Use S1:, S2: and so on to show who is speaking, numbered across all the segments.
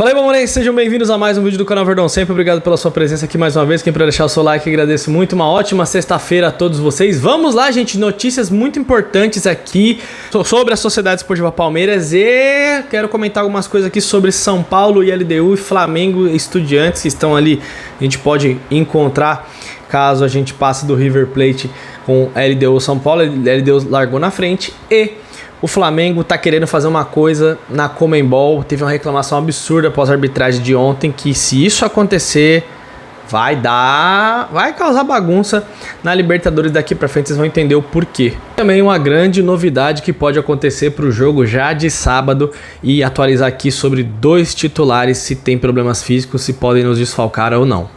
S1: Fala aí, mamonenses, sejam bem-vindos a mais um vídeo do canal Verdão. Sempre obrigado pela sua presença aqui mais uma vez. Quem puder deixar o seu like, agradeço muito. Uma ótima sexta-feira a todos vocês. Vamos lá, gente, notícias muito importantes aqui sobre a Sociedade Esportiva Palmeiras e quero comentar algumas coisas aqui sobre São Paulo e LDU e Flamengo e Estudiantes que estão ali. A gente pode encontrar caso a gente passe do River Plate com LDU São Paulo. A LDU largou na frente e o Flamengo tá querendo fazer uma coisa na Conmebol. Teve uma reclamação absurda após a arbitragem de ontem, que se isso acontecer, vai causar bagunça na Libertadores daqui pra frente, vocês vão entender o porquê. Também uma grande novidade que pode acontecer pro jogo já de sábado e atualizar aqui sobre dois titulares, se tem problemas físicos, se podem nos desfalcar ou não.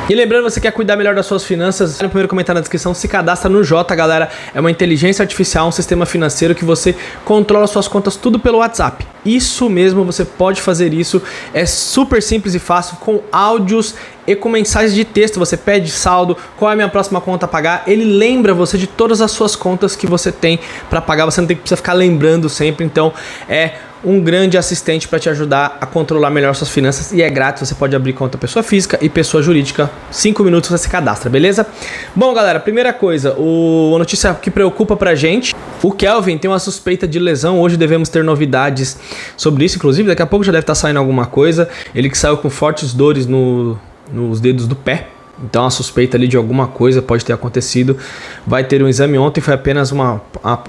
S1: E lembrando, você quer cuidar melhor das suas finanças, no primeiro comentário na descrição, se cadastra no Jota, galera. É uma inteligência artificial, um sistema financeiro que você controla suas contas tudo pelo WhatsApp. Isso mesmo, você pode fazer isso. É super simples e fácil, com áudios e com mensagens de texto. Você pede saldo, qual é a minha próxima conta a pagar. Ele lembra você de todas as suas contas que você tem para pagar. Você não tem que precisar ficar lembrando sempre. Então é um grande assistente para te ajudar a controlar melhor suas finanças e é grátis. Você pode abrir conta pessoa física e pessoa jurídica. 5 minutos você se cadastra, beleza? Bom, galera, primeira coisa, a notícia que preocupa pra gente: o Kelvin tem uma suspeita de lesão. Hoje devemos ter novidades sobre isso, inclusive daqui a pouco já deve estar saindo alguma coisa. Ele que saiu com fortes dores nos dedos do pé. Então a suspeita ali de alguma coisa pode ter acontecido. Vai ter um exame ontem, foi apenas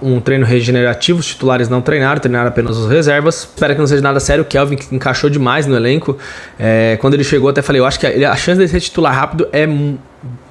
S1: um treino regenerativo. Os titulares não treinaram apenas as reservas. Espero que não seja nada sério. O Kelvin que encaixou demais no elenco. Quando ele chegou, até falei, eu acho que a chance dele ser titular rápido é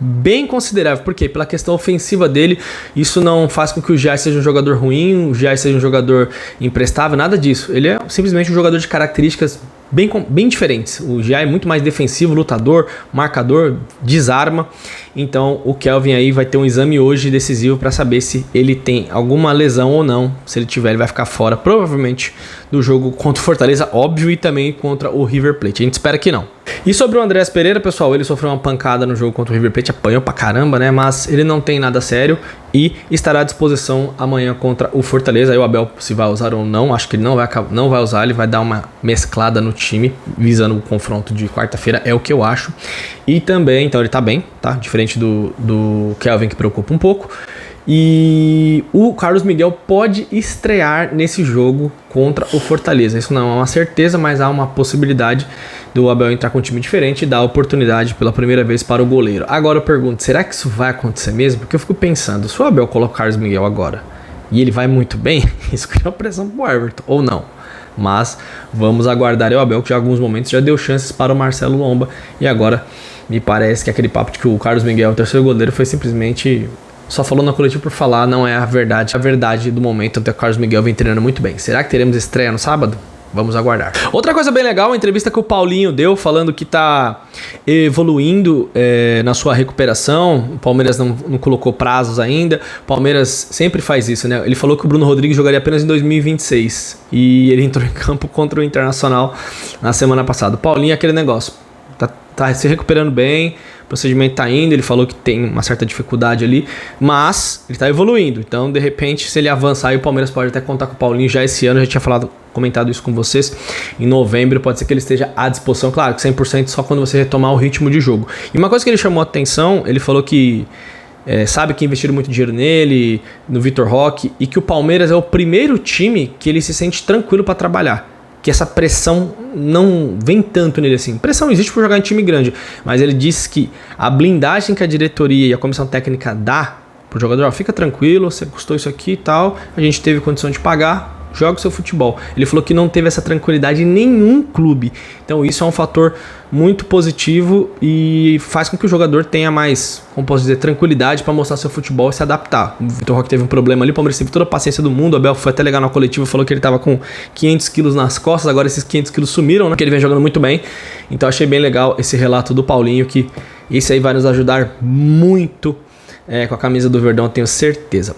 S1: bem considerável. Por quê? Pela questão ofensiva dele. Isso não faz com que o Jai seja um jogador ruim, o Jai seja um jogador imprestável, nada disso. Ele é simplesmente um jogador de características bem diferentes. O Gia é muito mais defensivo, lutador, marcador, desarma. Então o Kelvin aí vai ter um exame hoje decisivo para saber se ele tem alguma lesão ou não. Se ele tiver, ele vai ficar fora, provavelmente, do jogo contra o Fortaleza, óbvio, e também contra o River Plate. A gente espera que não. E sobre o Andrés Pereira, pessoal, ele sofreu uma pancada no jogo contra o River Plate, apanhou pra caramba, né? Mas ele não tem nada sério e estará à disposição amanhã contra o Fortaleza. Aí o Abel, se vai usar ou não, acho que ele não vai usar, ele vai dar uma mesclada no time, visando o confronto de quarta-feira, é o que eu acho. E também, então ele tá bem, tá? Diferente do Kelvin, que preocupa um pouco. E o Carlos Miguel pode estrear nesse jogo contra o Fortaleza. Isso não é uma certeza, mas há uma possibilidade do Abel entrar com um time diferente e dar oportunidade pela primeira vez para o goleiro. Agora eu pergunto, será que isso vai acontecer mesmo? Porque eu fico pensando, se o Abel coloca o Carlos Miguel agora e ele vai muito bem, isso cria uma pressão pro Everton, ou não. Mas vamos aguardar. O Abel, que já em alguns momentos já deu chances para o Marcelo Lomba, e agora me parece que aquele papo de que o Carlos Miguel é o terceiro goleiro foi simplesmente só falou na coletiva por falar, não é a verdade. A verdade do momento é que o Carlos Miguel vem treinando muito bem. Será que teremos estreia no sábado? Vamos aguardar. Outra coisa bem legal, uma entrevista que o Paulinho deu, falando que tá evoluindo na sua recuperação. O Palmeiras não colocou prazos ainda. O Palmeiras sempre faz isso, né? Ele falou que o Bruno Rodrigues jogaria apenas em 2026. E ele entrou em campo contra o Internacional na semana passada. O Paulinho é aquele negócio. Tá se recuperando bem, o procedimento tá indo, ele falou que tem uma certa dificuldade ali, mas ele tá evoluindo. Então, de repente, se ele avançar, aí o Palmeiras pode até contar com o Paulinho já esse ano. Eu já tinha comentado isso com vocês. Em novembro pode ser que ele esteja à disposição. Claro que 100% só quando você retomar o ritmo de jogo. E uma coisa que ele chamou a atenção, ele falou que sabe que investiram muito dinheiro nele, no Vitor Roque, e que o Palmeiras é o primeiro time que ele se sente tranquilo para trabalhar. Que essa pressão não vem tanto nele assim. Pressão existe por jogar em time grande, mas ele disse que a blindagem que a diretoria e a comissão técnica dá pro jogador, ó, fica tranquilo, você custou isso aqui e tal, a gente teve condição de pagar, joga o seu futebol. Ele falou que não teve essa tranquilidade em nenhum clube. Então isso é um fator muito positivo e faz com que o jogador tenha mais, como posso dizer, tranquilidade para mostrar seu futebol e se adaptar. O Vitor Roque teve um problema ali, o Palmeiras teve toda a paciência do mundo. O Abel foi até legal na coletiva, falou que ele tava com 500 quilos nas costas, agora esses 500 quilos sumiram, né? Que ele vem jogando muito bem. Então achei bem legal esse relato do Paulinho, que esse aí vai nos ajudar muito com a camisa do Verdão, tenho certeza.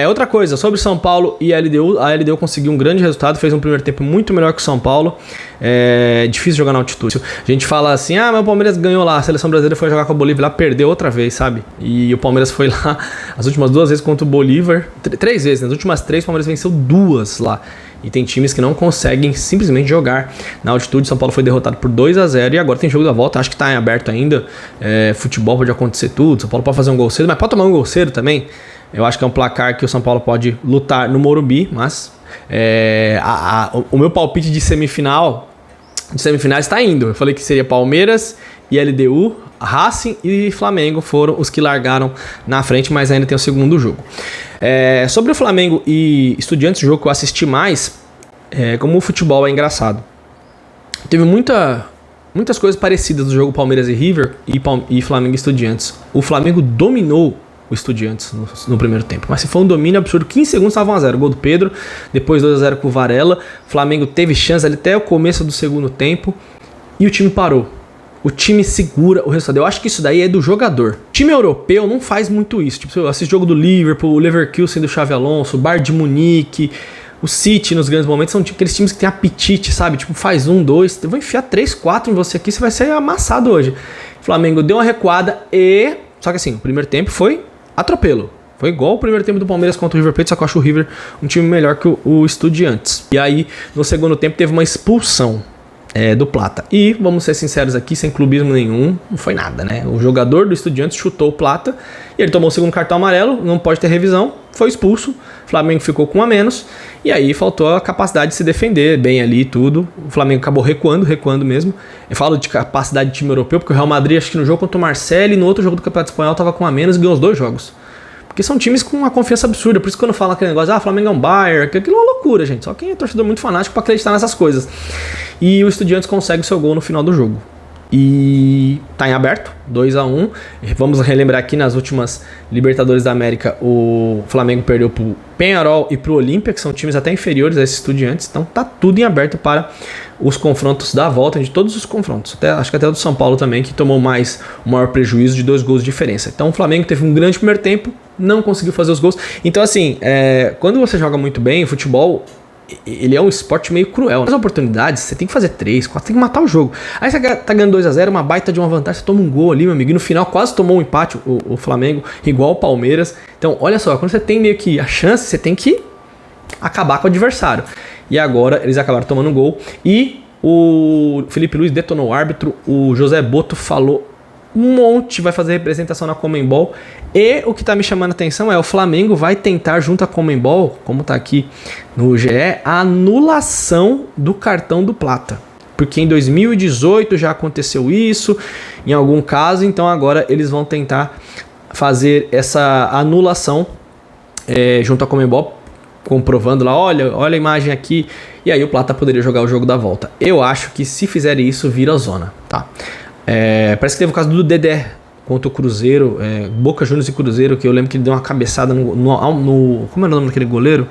S1: Outra coisa, sobre São Paulo e a LDU conseguiu um grande resultado, fez um primeiro tempo muito melhor que o São Paulo. É difícil jogar na altitude. A gente fala assim, mas o Palmeiras ganhou lá, a seleção brasileira foi jogar com a Bolívia lá, perdeu outra vez, sabe? E o Palmeiras foi lá as últimas 2 vezes contra o Bolívar, 3 vezes, nas últimas 3 o Palmeiras venceu 2 lá. E tem times que não conseguem simplesmente jogar na altitude. São Paulo foi derrotado por 2-0 e agora tem jogo da volta. Acho que tá em aberto ainda. Futebol pode acontecer tudo. São Paulo pode fazer um gol cedo, mas pode tomar um gol cedo também. Eu acho que é um placar que o São Paulo pode lutar no Morumbi, mas o meu palpite de semifinais está indo. Eu falei que seria Palmeiras e LDU, Racing e Flamengo foram os que largaram na frente, mas ainda tem o segundo jogo. Sobre o Flamengo e Estudiantes, o jogo que eu assisti mais, como o futebol é engraçado. Teve muitas coisas parecidas do jogo Palmeiras e River e Flamengo e Estudiantes. O Flamengo dominou o Estudiantes no primeiro tempo, mas se foi um domínio absurdo. 15 segundos estava 1-0, gol do Pedro, depois 2-0 com o Varela. O Flamengo teve chance ali até o começo do segundo tempo e o time parou. O time segura o resultado. Eu acho que isso daí é do jogador. O time europeu não faz muito isso. Tipo, eu assisto jogo do Liverpool, o Leverkusen do Xavi Alonso, o Bayern de Munique, o City nos grandes momentos. São aqueles times que tem apetite, sabe? Tipo, faz 1, 2, eu vou enfiar 3, 4 em você aqui, você vai ser amassado hoje. O Flamengo deu uma recuada só que assim, o primeiro tempo foi atropelo. Foi igual o primeiro tempo do Palmeiras contra o River Plate, só que eu acho o River um time melhor que o Estudiantes. E aí, no segundo tempo, teve uma expulsão do Plata. E, vamos ser sinceros aqui, sem clubismo nenhum, não foi nada, né? O jogador do Estudiantes chutou o Plata e ele tomou o segundo cartão amarelo, não pode ter revisão, foi expulso, o Flamengo ficou com 1 a menos e aí faltou a capacidade de se defender bem ali e tudo. O Flamengo acabou recuando mesmo. Eu falo de capacidade de time europeu, porque o Real Madrid, acho que no jogo contra o Marseille e no outro jogo do Campeonato Espanhol tava com 1 a menos e ganhou os 2 jogos. Porque são times com uma confiança absurda. Por isso que quando fala aquele negócio, Flamengo é um Bayern, aquilo é uma loucura, gente. Só quem é torcedor muito fanático pra acreditar nessas coisas. E o Estudiantes consegue o seu gol no final do jogo. E tá em aberto, 2-1. Vamos relembrar aqui, nas últimas Libertadores da América, o Flamengo perdeu pro Peñarol e pro Olímpia, que são times até inferiores a esses Estudiantes. Então tá tudo em aberto para os confrontos da volta, de todos os confrontos. Acho que até o do São Paulo também, que tomou o maior prejuízo de 2 gols de diferença. Então o Flamengo teve um grande primeiro tempo, não conseguiu fazer os gols. Então assim, quando você joga muito bem, o futebol, ele é um esporte meio cruel. Nas oportunidades, você tem que fazer 3, 4, tem que matar o jogo. Aí você tá ganhando 2-0, uma baita de uma vantagem, você toma um gol ali, meu amigo. E no final quase tomou um empate o Flamengo, igual o Palmeiras. Então, olha só, quando você tem meio que a chance, você tem que acabar com o adversário. E agora eles acabaram tomando um gol. E o Felipe Luiz detonou o árbitro, o José Boto falou um monte, vai fazer representação na Conmebol. E o que tá me chamando a atenção é o Flamengo vai tentar, junto à Conmebol, como tá aqui no GE, a anulação do cartão do Plata. Porque em 2018 já aconteceu isso, em algum caso, então agora eles vão tentar fazer essa anulação junto à Conmebol, comprovando lá, olha a imagem aqui, e aí o Plata poderia jogar o jogo da volta. Eu acho que se fizerem isso, vira zona, tá? Parece que teve o caso do Dedé contra o Cruzeiro, Boca Juniors e Cruzeiro, que eu lembro que ele deu uma cabeçada no como era o nome daquele goleiro?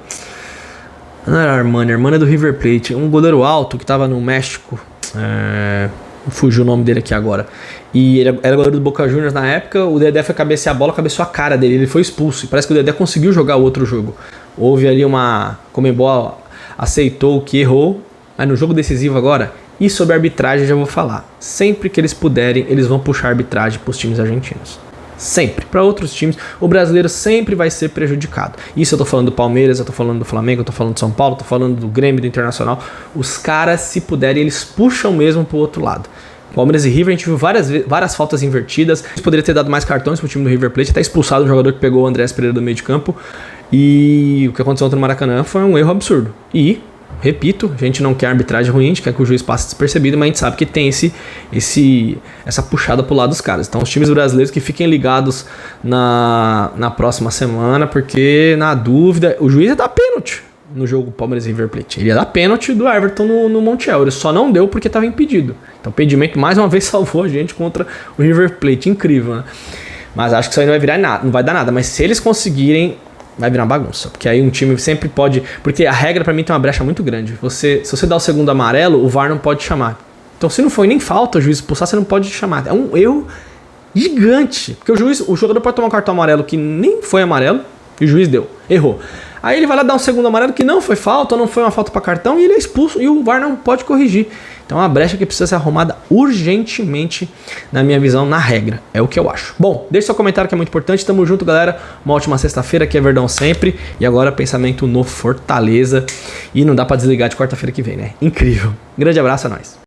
S1: Não era Armani é do River Plate, um goleiro alto que tava no México, fugiu o nome dele aqui agora, e ele era goleiro do Boca Juniors na época. O Dedé foi cabecear a bola, cabeceou a cara dele, ele foi expulso, e parece que o Dedé conseguiu jogar o outro jogo. Houve ali Conmebol aceitou o que errou, mas no jogo decisivo agora. E sobre a arbitragem já vou falar. Sempre que eles puderem, eles vão puxar a arbitragem para os times argentinos. Sempre. Para outros times, o brasileiro sempre vai ser prejudicado. Isso eu tô falando do Palmeiras, eu tô falando do Flamengo, eu tô falando do São Paulo, eu tô falando do Grêmio, do Internacional. Os caras, se puderem, eles puxam mesmo pro outro lado. Palmeiras e River, a gente viu várias faltas invertidas. Eles poderiam ter dado mais cartões pro time do River Plate, até expulsado o jogador que pegou o Andrés Pereira do meio de campo. E o que aconteceu ontem no Maracanã foi um erro absurdo. E, repito, a gente não quer arbitragem ruim, a gente quer que o juiz passe despercebido, mas a gente sabe que tem essa puxada pro lado dos caras. Então os times brasileiros que fiquem ligados na próxima semana, porque na dúvida, o juiz ia dar pênalti no jogo Palmeiras e River Plate. Ele ia dar pênalti do Everton no Montiel, ele só não deu porque estava impedido. Então o impedimento mais uma vez salvou a gente contra o River Plate, incrível, né? Mas acho que isso aí não vai virar nada, não vai dar nada, mas se eles conseguirem, vai virar uma bagunça, porque aí um time sempre pode, porque a regra pra mim tem uma brecha muito grande. Se você dá o segundo amarelo, o VAR não pode chamar. Então se não foi nem falta o juiz expulsar, você não pode chamar. É um erro gigante, porque o jogador pode tomar um cartão amarelo que nem foi amarelo e o juiz errou. Aí ele vai lá dar um segundo amarelo que não foi falta, ou não foi uma falta para cartão, e ele é expulso e o VAR não pode corrigir. Então é uma brecha que precisa ser arrumada urgentemente, na minha visão, na regra. É o que eu acho. Bom, deixe seu comentário que é muito importante. Tamo junto, galera. Uma ótima sexta-feira, aqui é Verdão sempre. E agora pensamento no Fortaleza. E não dá pra desligar de quarta-feira que vem, né? Incrível. Grande abraço, é nóis.